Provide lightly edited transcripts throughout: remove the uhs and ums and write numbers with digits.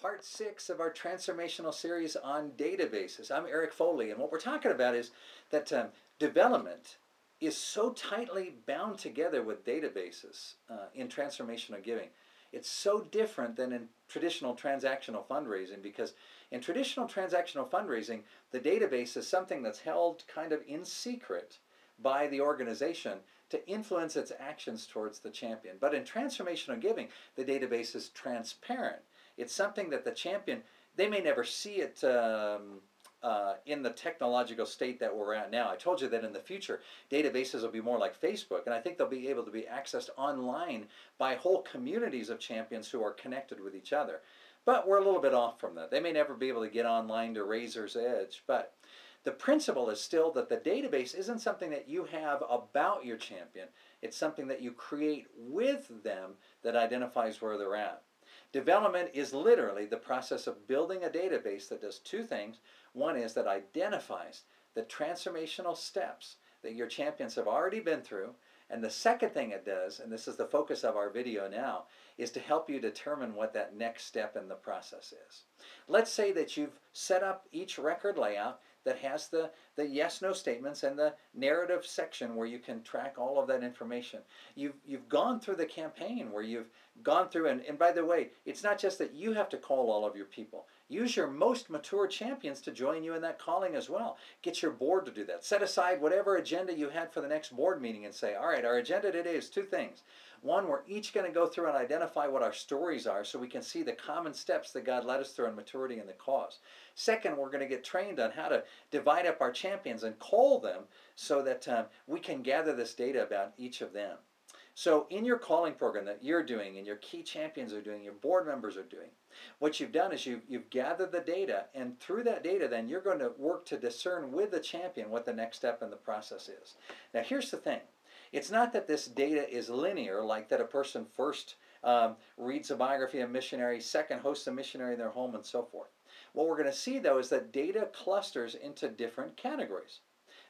Part 6 of our transformational series on databases. I'm Eric Foley, and what we're talking about is that development is so tightly bound together with databases in transformational giving. It's so different than in traditional transactional fundraising, because in traditional transactional fundraising, the database is something that's held kind of in secret by the organization to influence its actions towards the champion. But in transformational giving, the database is transparent. It's something that the champion, they may never see it in the technological state that we're at now. I told you that in the future, databases will be more like Facebook, and I think they'll be able to be accessed online by whole communities of champions who are connected with each other. But we're a little bit off from that. They may never be able to get online to Razor's Edge, but the principle is still that the database isn't something that you have about your champion. It's something that you create with them that identifies where they're at. Development is literally the process of building a database that does two things. One is that identifies the transformational steps that your champions have already been through. And the second thing it does, and this is the focus of our video now, is to help you determine what that next step in the process is. Let's say that you've set up each record layout that has the yes-no statements and the narrative section where you can track all of that information. You've gone through the campaign where you've gone through, and by the way, it's not just that you have to call all of your people. Use your most mature champions to join you in that calling as well. Get your board to do that. Set aside whatever agenda you had for the next board meeting and say, all right, our agenda today is two things. One, we're each going to go through and identify what our stories are so we can see the common steps that God led us through in maturity and the cause. Second, we're going to get trained on how to divide up our champions and call them so that we can gather this data about each of them. So in your calling program that you're doing and your key champions are doing, your board members are doing, what you've done is you've gathered the data, and through that data then you're going to work to discern with the champion what the next step in the process is. Now here's the thing. It's not that this data is linear, like that a person first reads a biography of a missionary, second hosts a missionary in their home, and so forth. What we're going to see though is that data clusters into different categories.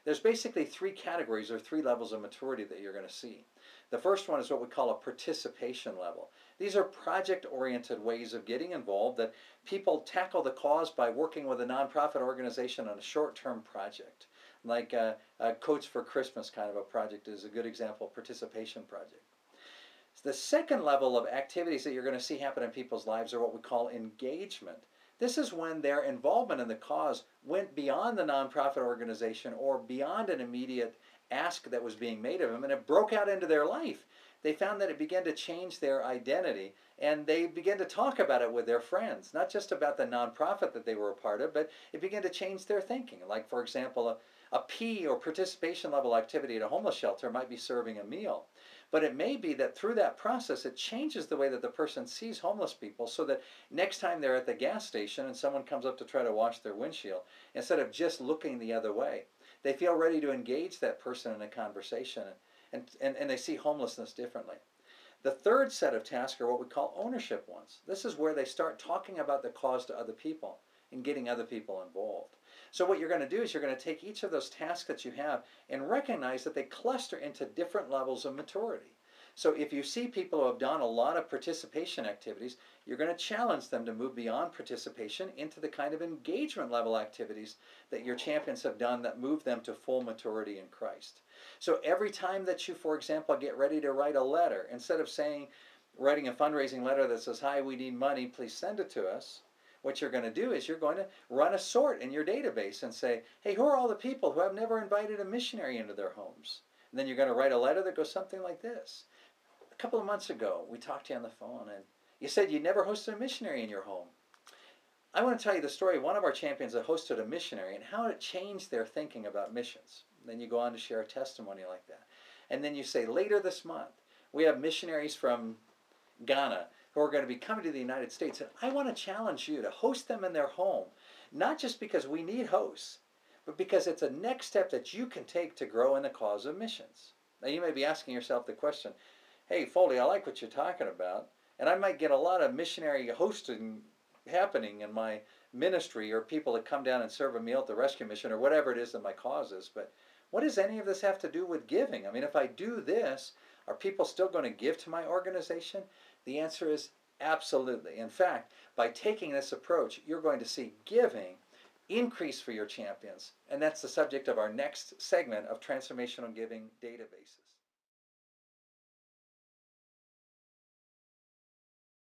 There's basically three categories or three levels of maturity that you're going to see. The first one is what we call a participation level. These are project-oriented ways of getting involved that people tackle the cause by working with a nonprofit organization on a short-term project. Like a Coats for Christmas kind of a project is a good example of participation project. The second level of activities that you're going to see happen in people's lives are what we call engagement. This is when their involvement in the cause went beyond the nonprofit organization or beyond an immediate ask that was being made of them, and it broke out into their life. They found that it began to change their identity, and they began to talk about it with their friends, not just about the nonprofit that they were a part of, but it began to change their thinking. Like, for example, a P or participation level activity at a homeless shelter might be serving a meal. But it may be that through that process, it changes the way that the person sees homeless people, so that next time they're at the gas station and someone comes up to try to wash their windshield, instead of just looking the other way, they feel ready to engage that person in a conversation, and they see homelessness differently. The third set of tasks are what we call ownership ones. This is where they start talking about the cause to other people and getting other people involved. So what you're going to do is you're going to take each of those tasks that you have and recognize that they cluster into different levels of maturity. So if you see people who have done a lot of participation activities, you're going to challenge them to move beyond participation into the kind of engagement level activities that your champions have done that move them to full maturity in Christ. So every time that you, for example, get ready to write a letter, instead of writing a fundraising letter that says, "Hi, we need money, please send it to us," what you're going to do is you're going to run a sort in your database and say, hey, who are all the people who have never invited a missionary into their homes? And then you're going to write a letter that goes something like this. A couple of months ago, we talked to you on the phone, and you said you never hosted a missionary in your home. I want to tell you the story of one of our champions that hosted a missionary and how it changed their thinking about missions. Then you go on to share a testimony like that. And then you say, later this month, we have missionaries from Ghana who are going to be coming to the United States, and I want to challenge you to host them in their home, not just because we need hosts, but because it's a next step that you can take to grow in the cause of missions. Now you may be asking yourself the question, hey Foley, I like what you're talking about, and I might get a lot of missionary hosting happening in my ministry, or people that come down and serve a meal at the rescue mission, or whatever it is that my cause is, but what does any of this have to do with giving? I mean, if I do this, are people still going to give to my organization? The answer is Absolutely. In fact, by taking this approach, you're going to see giving increase for your champions. And that's the subject of our next segment of Transformational Giving Databases.